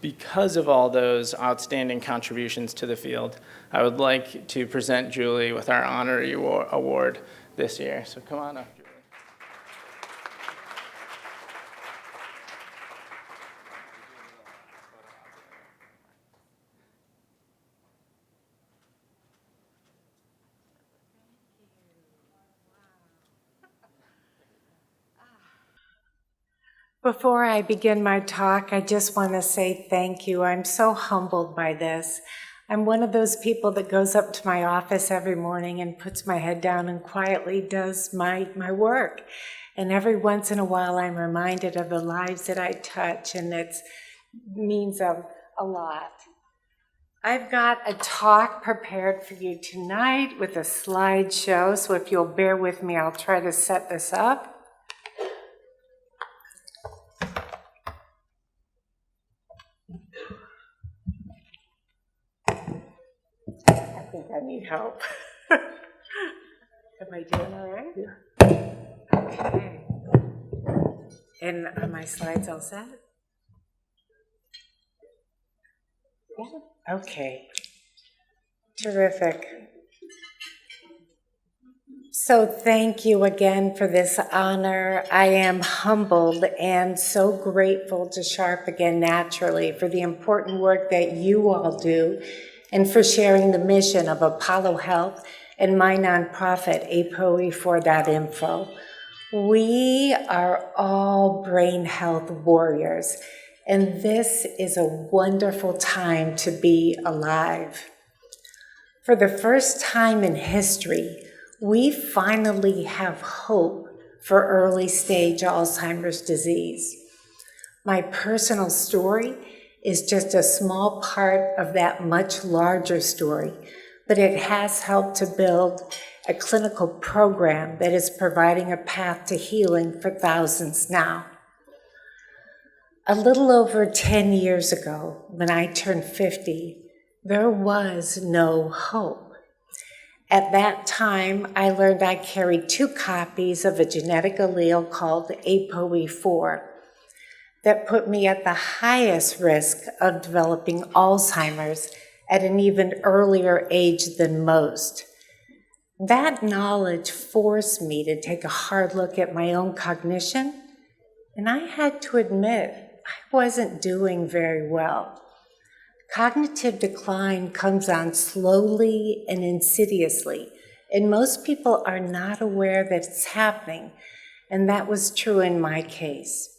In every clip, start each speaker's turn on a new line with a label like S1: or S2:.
S1: because of all those outstanding contributions to the field, I would like to present Julie with our Honoree Award this year. So come on up, Julie.
S2: Before I begin my talk, I just want to say thank you. I'm so humbled by this. I'm one of those people that goes up to my office every morning and puts my head down and quietly does my work. And every once in a while, I'm reminded of the lives that I touch, and it means a lot. I've got a talk prepared for you tonight with a slideshow, so if you'll bear with me, I'll try to set this up. I think I need help. Am I doing all right? Yeah. Okay. And are my slides all set? Yeah. Okay. Terrific. So thank you again for this honor. I am humbled and so grateful to Sharp again naturally for the important work that you all do and for sharing the mission of Apollo Health and my nonprofit, apoe4.info. We are all brain health warriors, and this is a wonderful time to be alive. For the first time in history, we finally have hope for early stage Alzheimer's disease. My personal story is just a small part of that much larger story, but it has helped to build a clinical program that is providing a path to healing for thousands now. A little over 10 years ago, when I turned 50, there was no hope. At that time, I learned I carried 2 copies of a genetic allele called ApoE4 that put me at the highest risk of developing Alzheimer's at an even earlier age than most. That knowledge forced me to take a hard look at my own cognition, and I had to admit I wasn't doing very well. Cognitive decline comes on slowly and insidiously, and most people are not aware that it's happening, and that was true in my case.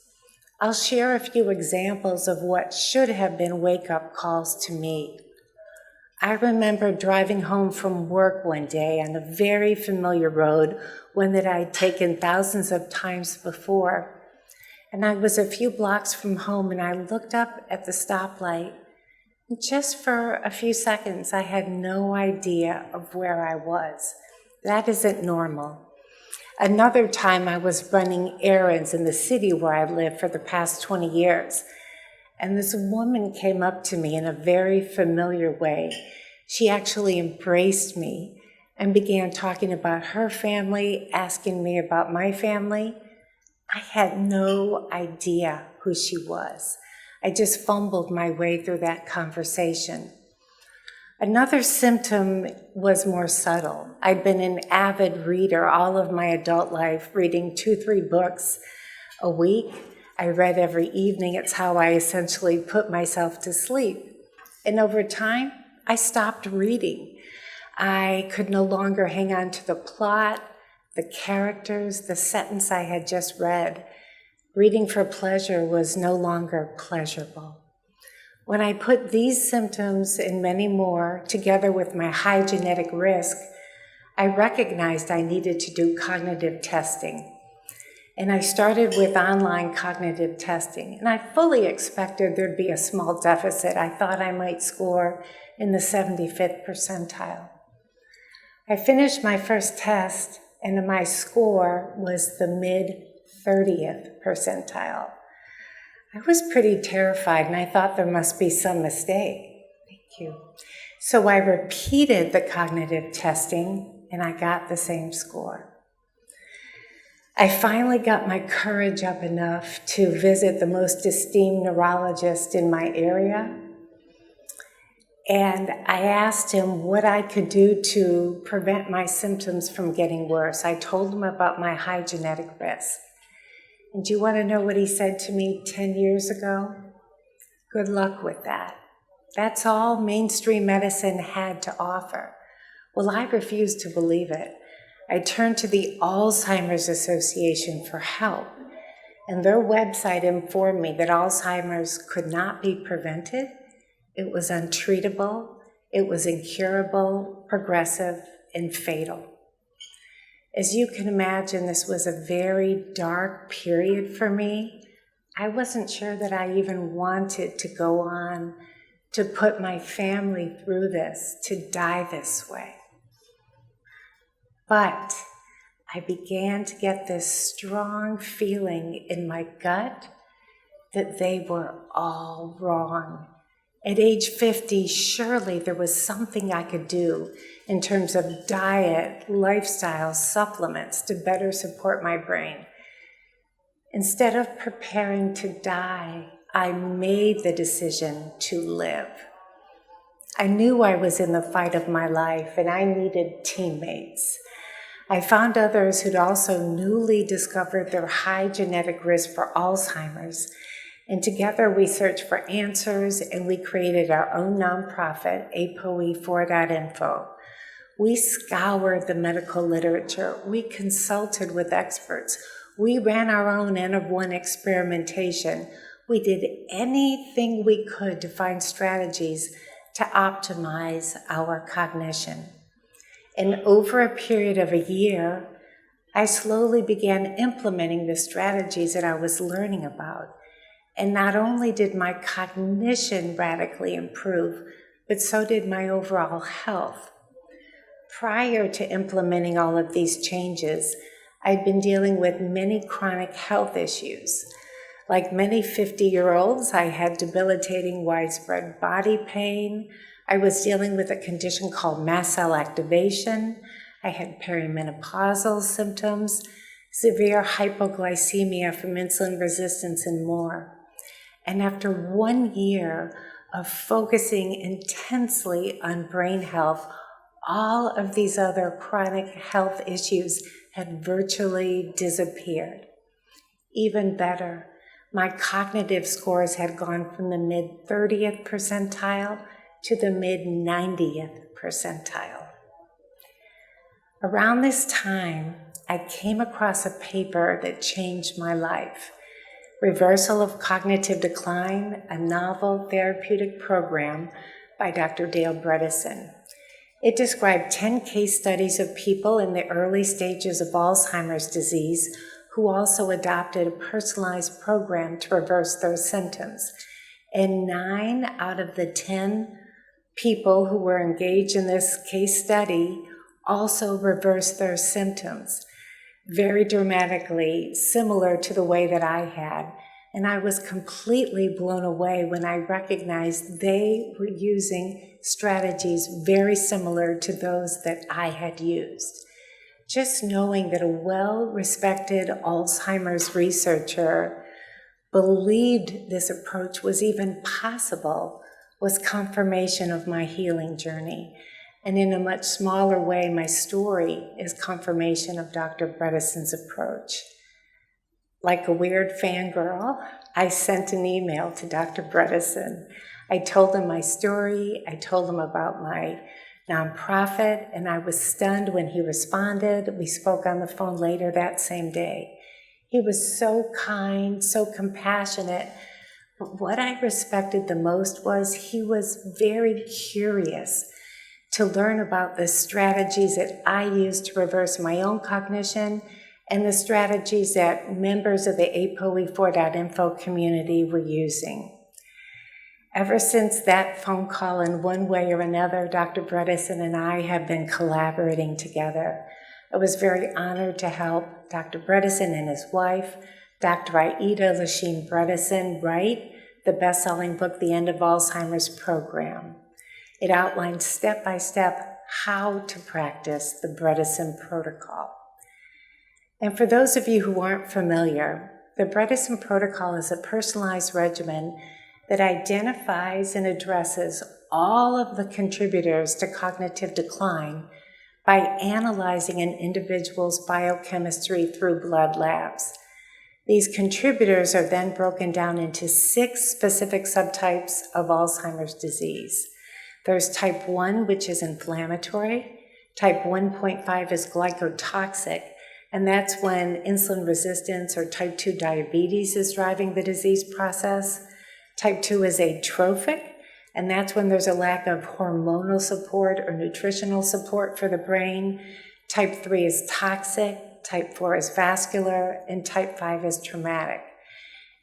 S2: I'll share a few examples of what should have been wake-up calls to me. I remember driving home from work one day on a very familiar road, one that I'd taken thousands of times before. And I was a few blocks from home, and I looked up at the stoplight. And just for a few seconds, I had no idea of where I was. That isn't normal. Another time, I was running errands in the city where I lived for the past 20 years. And this woman came up to me in a very familiar way. She actually embraced me and began talking about her family, asking me about my family. I had no idea who she was. I just fumbled my way through that conversation. Another symptom was more subtle. I'd been an avid reader all of my adult life, reading 2-3 books a week. I read every evening. It's how I essentially put myself to sleep. And over time, I stopped reading. I could no longer hang on to the plot, the characters, the sentence I had just read. Reading for pleasure was no longer pleasurable. When I put these symptoms and many more together with my high genetic risk, I recognized I needed to do cognitive testing. And I started with online cognitive testing. And I fully expected there'd be a small deficit. I thought I might score in the 75th percentile. I finished my first test, and my score was the mid-30th percentile. I was pretty terrified, and I thought there must be some mistake. Thank you. So I repeated the cognitive testing, and I got the same score. I finally got my courage up enough to visit the most esteemed neurologist in my area. And I asked him what I could do to prevent my symptoms from getting worse. I told him about my high genetic risk. And do you want to know what he said to me 10 years ago? Good luck with that. That's all mainstream medicine had to offer. Well, I refused to believe it. I turned to the Alzheimer's Association for help, and their website informed me that Alzheimer's could not be prevented. It was untreatable, it was incurable, progressive, and fatal. As you can imagine, this was a very dark period for me. I wasn't sure that I even wanted to go on to put my family through this, to die this way. But I began to get this strong feeling in my gut that they were all wrong. At age 50, surely there was something I could do in terms of diet, lifestyle, supplements to better support my brain. Instead of preparing to die, I made the decision to live. I knew I was in the fight of my life and I needed teammates. I found others who'd also newly discovered their high genetic risk for Alzheimer's, and together we searched for answers and we created our own nonprofit, ApoE4.info. We scoured the medical literature, we consulted with experts, we ran our own N-of-1 experimentation. We did anything we could to find strategies to optimize our cognition. And over a period of a year, I slowly began implementing the strategies that I was learning about. And not only did my cognition radically improve, but so did my overall health. Prior to implementing all of these changes, I'd been dealing with many chronic health issues. Like many 50-year-olds, I had debilitating widespread body pain. I was dealing with a condition called mast cell activation. I had perimenopausal symptoms, severe hypoglycemia from insulin resistance, and more. And after 1 year of focusing intensely on brain health, all of these other chronic health issues had virtually disappeared. Even better, my cognitive scores had gone from the mid-30th percentile to the mid-90th percentile. Around this time, I came across a paper that changed my life. Reversal of Cognitive Decline, a novel therapeutic program by Dr. Bredesen. It described 10 case studies of people in the early stages of Alzheimer's disease who also adopted a personalized program to reverse their symptoms. And 9 out of the 10 people who were engaged in this case study also reversed their symptoms, very dramatically, similar to the way that I had. And I was completely blown away when I recognized they were using strategies very similar to those that I had used. Just knowing that a well-respected Alzheimer's researcher believed this approach was even possible was confirmation of my healing journey. And in a much smaller way, my story is confirmation of Dr. Bredesen's approach. Like a weird fangirl, I sent an email to Dr. Bredesen. I told him my story, I told him about my nonprofit, and I was stunned when he responded. We spoke on the phone later that same day. He was so kind, so compassionate. But what I respected the most was he was very curious to learn about the strategies that I used to reverse my own cognition and the strategies that members of the ApoE4.info community were using. Ever since that phone call, in one way or another, Dr. Bredesen and I have been collaborating together. I was very honored to help Dr. Bredesen and his wife, Dr. Aida Lasheen Bredesen, write the best-selling book, The End of Alzheimer's Program. It outlines step-by-step how to practice the Bredesen protocol. And for those of you who aren't familiar, the Bredesen protocol is a personalized regimen that identifies and addresses all of the contributors to cognitive decline by analyzing an individual's biochemistry through blood labs. These contributors are then broken down into 6 specific subtypes of Alzheimer's disease. There's type 1, which is inflammatory. Type 1.5 is glycotoxic, and that's when insulin resistance or type 2 diabetes is driving the disease process. Type 2 is atrophic, and that's when there's a lack of hormonal support or nutritional support for the brain. Type 3 is toxic, type 4 is vascular, and type 5 is traumatic.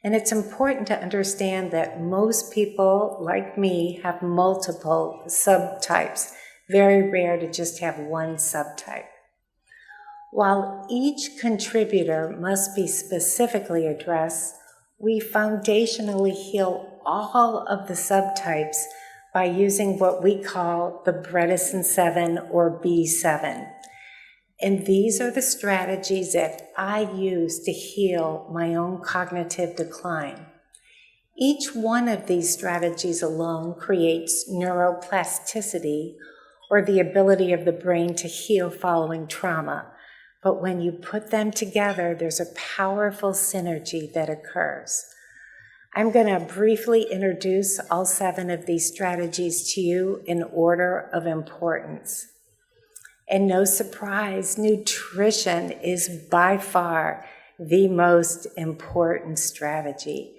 S2: And it's important to understand that most people, like me, have multiple subtypes. Very rare to just have one subtype. While each contributor must be specifically addressed, we foundationally heal all of the subtypes by using what we call the Bredesen 7 or B7. And these are the strategies that I use to heal my own cognitive decline. Each one of these strategies alone creates neuroplasticity, or the ability of the brain to heal following trauma. But when you put them together, there's a powerful synergy that occurs. I'm going to briefly introduce all 7 of these strategies to you in order of importance. And no surprise, nutrition is by far the most important strategy.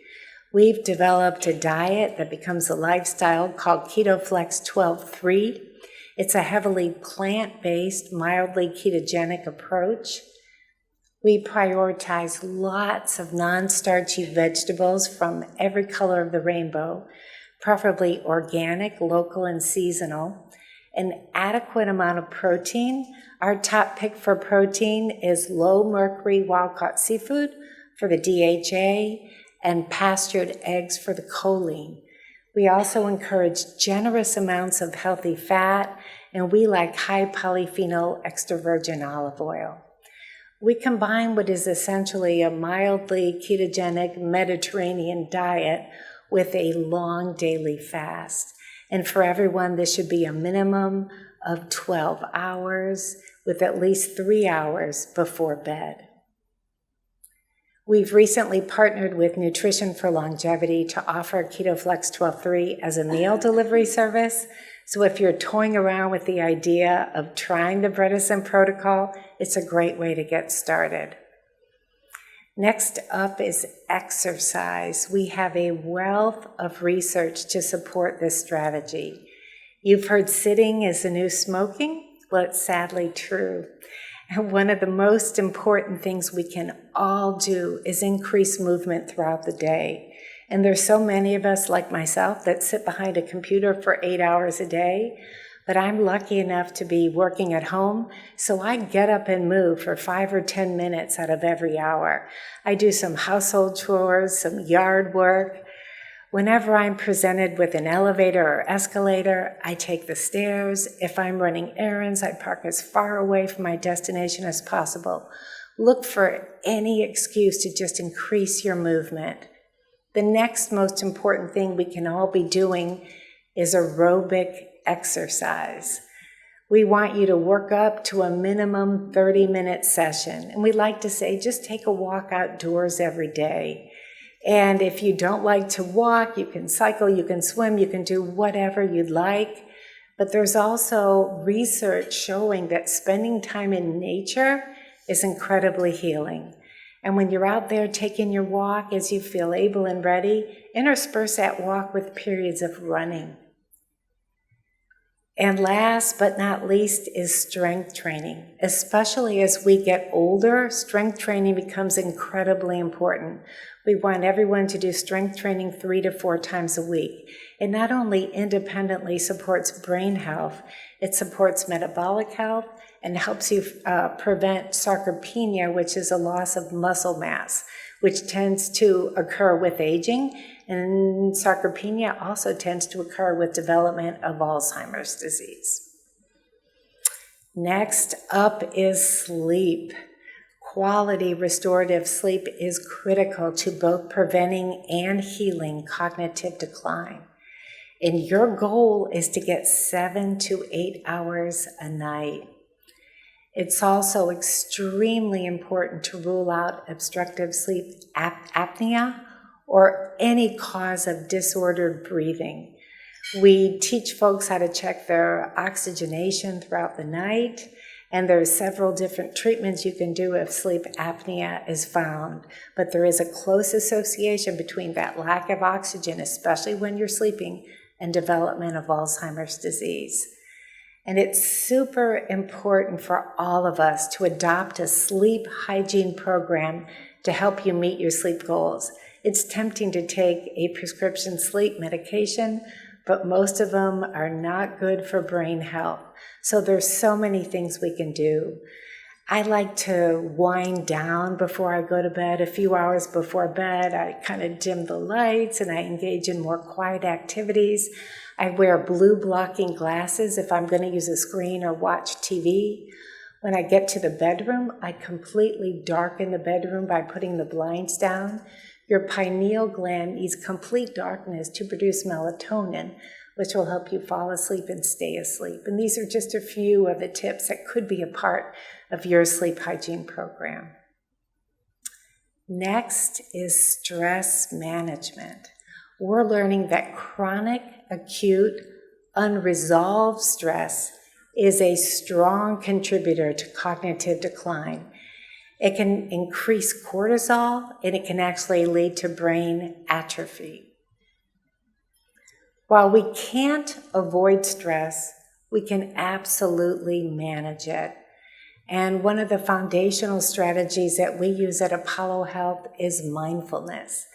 S2: We've developed a diet that becomes a lifestyle called KetoFlex 12-3. It's a heavily plant-based, mildly ketogenic approach. We prioritize lots of non-starchy vegetables from every color of the rainbow, preferably organic, local, and seasonal. An adequate amount of protein. Our top pick for protein is low mercury wild-caught seafood for the DHA and pastured eggs for the choline. We also encourage generous amounts of healthy fat, and we like high polyphenol extra virgin olive oil. We combine what is essentially a mildly ketogenic Mediterranean diet with a long daily fast. And for everyone, this should be a minimum of 12 hours with at least 3 hours before bed. We've recently partnered with Nutrition for Longevity to offer KetoFlex 12-3 as a meal delivery service. So if you're toying around with the idea of trying the Bredesen protocol, it's a great way to get started. Next up is exercise. We have a wealth of research to support this strategy. You've heard sitting is the new smoking? Well, it's sadly true. And one of the most important things we can all do is increase movement throughout the day. And there's so many of us, like myself, that sit behind a computer for 8 hours a day. But I'm lucky enough to be working at home, so I get up and move for 5 or 10 minutes out of every hour. I do some household chores, some yard work. Whenever I'm presented with an elevator or escalator, I take the stairs. If I'm running errands, I park as far away from my destination as possible. Look for any excuse to just increase your movement. The next most important thing we can all be doing is aerobic exercise. We want you to work up to a minimum 30-minute session. And we like to say, just take a walk outdoors every day. And if you don't like to walk, you can cycle, you can swim, you can do whatever you'd like. But there's also research showing that spending time in nature is incredibly healing. And when you're out there taking your walk as you feel able and ready, intersperse that walk with periods of running. And last but not least is strength training. Especially as we get older, strength training becomes incredibly important. We want everyone to do strength training 3 to 4 times a week. It not only independently supports brain health, it supports metabolic health and helps you prevent sarcopenia, which is a loss of muscle mass, which tends to occur with aging. And sarcopenia also tends to occur with development of Alzheimer's disease. Next up is sleep. Quality restorative sleep is critical to both preventing and healing cognitive decline. And your goal is to get 7 to 8 hours a night. It's also extremely important to rule out obstructive sleep apnea or any cause of disordered breathing. We teach folks how to check their oxygenation throughout the night, and there's several different treatments you can do if sleep apnea is found. But there is a close association between that lack of oxygen, especially when you're sleeping, and development of Alzheimer's disease. And it's super important for all of us to adopt a sleep hygiene program to help you meet your sleep goals. It's tempting to take a prescription sleep medication, but most of them are not good for brain health. So there's so many things we can do. I like to wind down before I go to bed. A few hours before bed, I kind of dim the lights and I engage in more quiet activities. I wear blue blocking glasses if I'm going to use a screen or watch TV. When I get to the bedroom, I completely darken the bedroom by putting the blinds down. Your pineal gland needs complete darkness to produce melatonin, which will help you fall asleep and stay asleep. And these are just a few of the tips that could be a part of your sleep hygiene program. Next is stress management. We're learning that chronic, acute, unresolved stress is a strong contributor to cognitive decline. It can increase cortisol, and it can actually lead to brain atrophy. While we can't avoid stress, we can absolutely manage it. And one of the foundational strategies that we use at Apollo Health is mindfulness.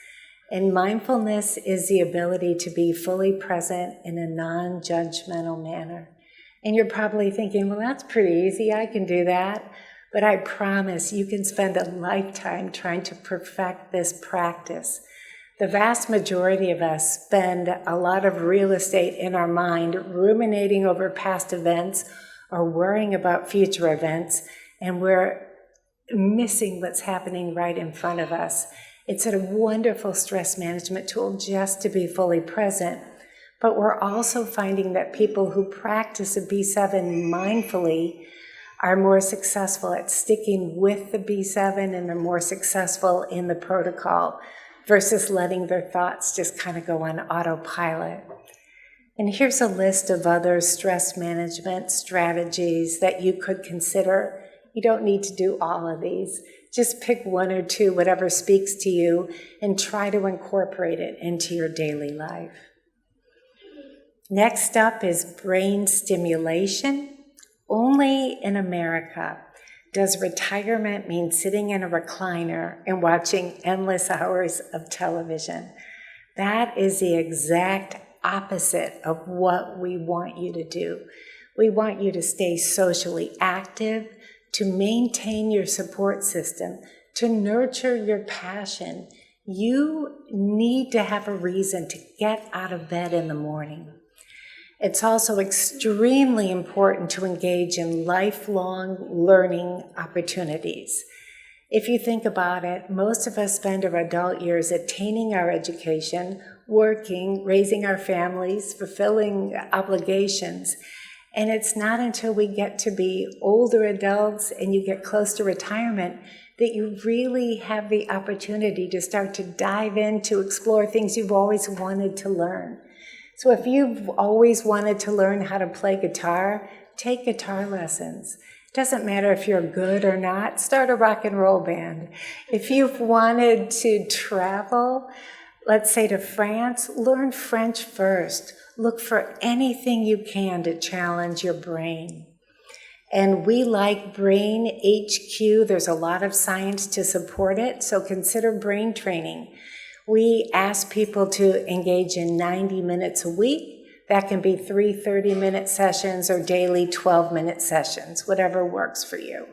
S2: And mindfulness is the ability to be fully present in a non-judgmental manner. And you're probably thinking, well, that's pretty easy, I can do that. But I promise you can spend a lifetime trying to perfect this practice. The vast majority of us spend a lot of real estate in our mind ruminating over past events or worrying about future events, and we're missing what's happening right in front of us. It's a wonderful stress management tool just to be fully present. But we're also finding that people who practice a B7 mindfully are more successful at sticking with the B7, and they're more successful in the protocol versus letting their thoughts just kind of go on autopilot. And here's a list of other stress management strategies that you could consider. You don't need to do all of these. Just pick one or two, whatever speaks to you, and try to incorporate it into your daily life. Next up is brain stimulation. Only in America does retirement mean sitting in a recliner and watching endless hours of television. That is the exact opposite of what we want you to do. We want you to stay socially active, to maintain your support system, to nurture your passion. You need to have a reason to get out of bed in the morning. It's also extremely important to engage in lifelong learning opportunities. If you think about it, most of us spend our adult years attaining our education, working, raising our families, fulfilling obligations. And it's not until we get to be older adults and you get close to retirement that you really have the opportunity to start to dive in to explore things you've always wanted to learn. So if you've always wanted to learn how to play guitar, take guitar lessons. It doesn't matter if you're good or not, start a rock and roll band. If you've wanted to travel, let's say to France, learn French first. Look for anything you can to challenge your brain. And we like Brain HQ. There's a lot of science to support it, so consider brain training. We ask people to engage in 90 minutes a week. That can be 3 30-minute sessions or daily 12-minute sessions, whatever works for you.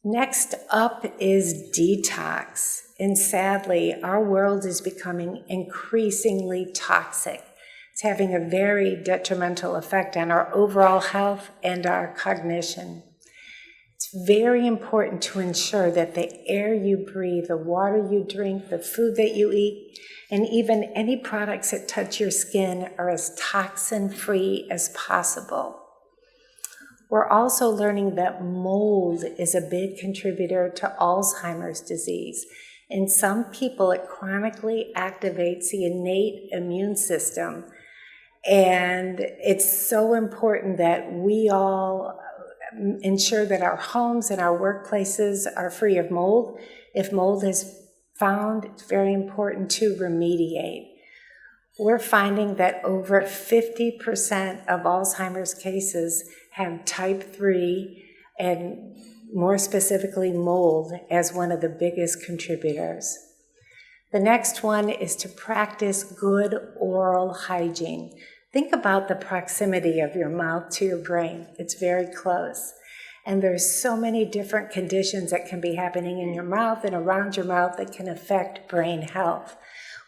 S2: Next up is detox. And sadly, our world is becoming increasingly toxic. It's having a very detrimental effect on our overall health and our cognition. It's very important to ensure that the air you breathe, the water you drink, the food that you eat, and even any products that touch your skin are as toxin-free as possible. We're also learning that mold is a big contributor to Alzheimer's disease. In some people, it chronically activates the innate immune system. And it's so important that we all ensure that our homes and our workplaces are free of mold. If mold is found, it's very important to remediate. We're finding that over 50% of Alzheimer's cases have type 3 and more specifically mold as one of the biggest contributors. The next one is to practice good oral hygiene. Think about the proximity of your mouth to your brain. It's very close. And there's so many different conditions that can be happening in your mouth and around your mouth that can affect brain health.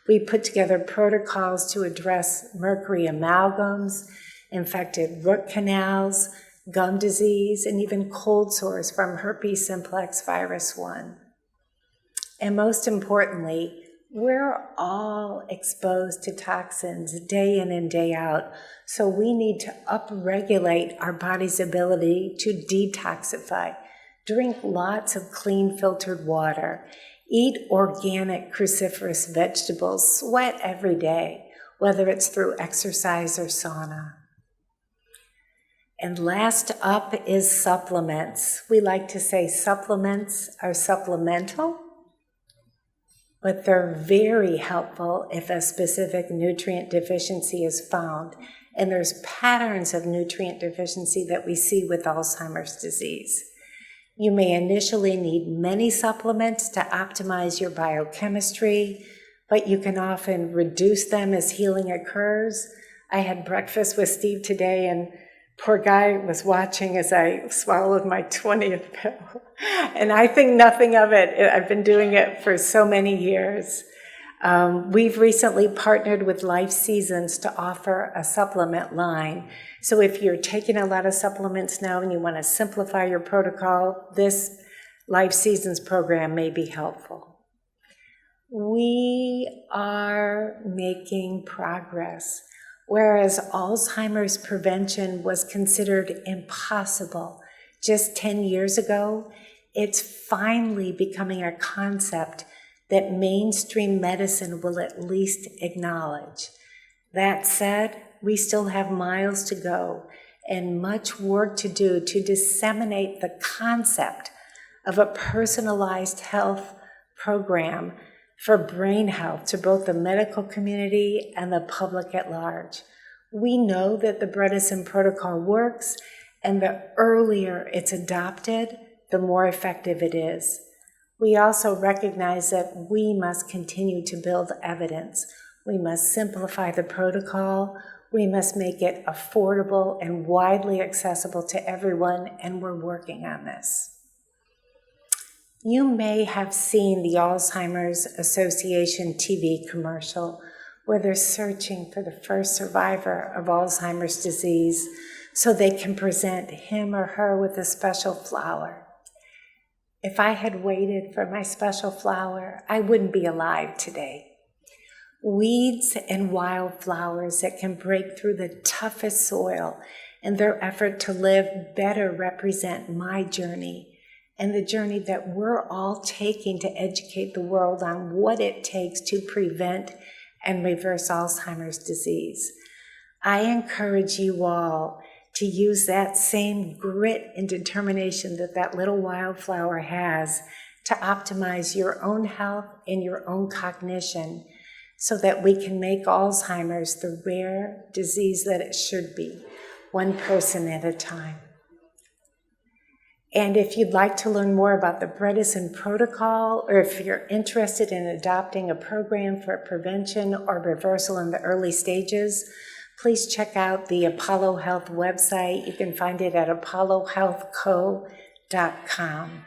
S2: We put together protocols to address mercury amalgams, infected root canals, gum disease, and even cold sores from herpes simplex virus 1. And most importantly, we're all exposed to toxins day in and day out, so we need to upregulate our body's ability to detoxify. Drink lots of clean filtered water. Eat organic cruciferous vegetables. Sweat every day, whether it's through exercise or sauna. And last up is supplements. We like to say supplements are supplemental, but they're very helpful if a specific nutrient deficiency is found. And there's patterns of nutrient deficiency that we see with Alzheimer's disease. You may initially need many supplements to optimize your biochemistry, but you can often reduce them as healing occurs. I had breakfast with Steve today, and poor guy was watching as I swallowed my 20th pill. And I think nothing of it. I've been doing it for so many years. We've recently partnered with Life Seasons to offer a supplement line. So if you're taking a lot of supplements now and you want to simplify your protocol, this Life Seasons program may be helpful. We are making progress. Whereas Alzheimer's prevention was considered impossible just 10 years ago, it's finally becoming a concept that mainstream medicine will at least acknowledge. That said, we still have miles to go and much work to do to disseminate the concept of a personalized health program for brain health to both the medical community and the public at large. We know that the Bredesen protocol works, and the earlier it's adopted, the more effective it is. We also recognize that we must continue to build evidence. We must simplify the protocol. We must make it affordable and widely accessible to everyone, and we're working on this. You may have seen the Alzheimer's Association TV commercial where they're searching for the first survivor of Alzheimer's disease so they can present him or her with a special flower. If I had waited for my special flower, I wouldn't be alive today. Weeds and wildflowers that can break through the toughest soil and their effort to live better represent my journey and the journey that we're all taking to educate the world on what it takes to prevent and reverse Alzheimer's disease. I encourage you all to use that same grit and determination that that little wildflower has to optimize your own health and your own cognition so that we can make Alzheimer's the rare disease that it should be, one person at a time. And if you'd like to learn more about the Bredesen protocol, or if you're interested in adopting a program for prevention or reversal in the early stages, please check out the Apollo Health website. You can find it at apollohealthco.com.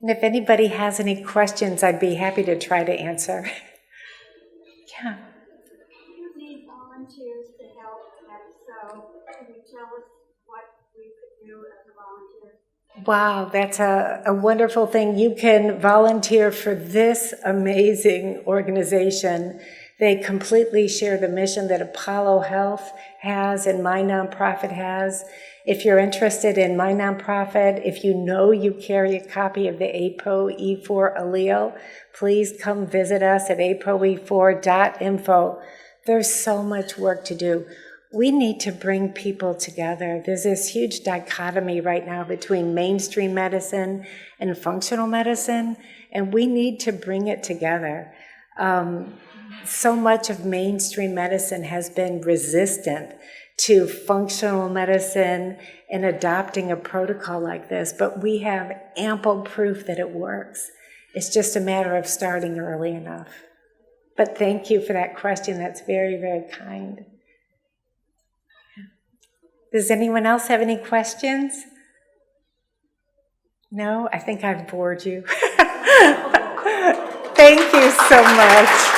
S2: And if anybody has any questions, I'd be happy to try to answer. Yeah.
S3: You need volunteers to help, and so can you tell us what we could do as a volunteer?
S2: Wow, that's a wonderful thing. You can volunteer for this amazing organization. They completely share the mission that Apollo Health has and my nonprofit has. If you're interested in my nonprofit, if you know you carry a copy of the ApoE4 allele, please come visit us at apoe4.info. There's so much work to do. We need to bring people together. There's this huge dichotomy right now between mainstream medicine and functional medicine, and we need to bring it together. So much of mainstream medicine has been resistant to functional medicine and adopting a protocol like this, but we have ample proof that it works. It's just a matter of starting early enough. But thank you for that question. That's very, very kind. Does anyone else have any questions? No? I think I've bored you. Thank you so much.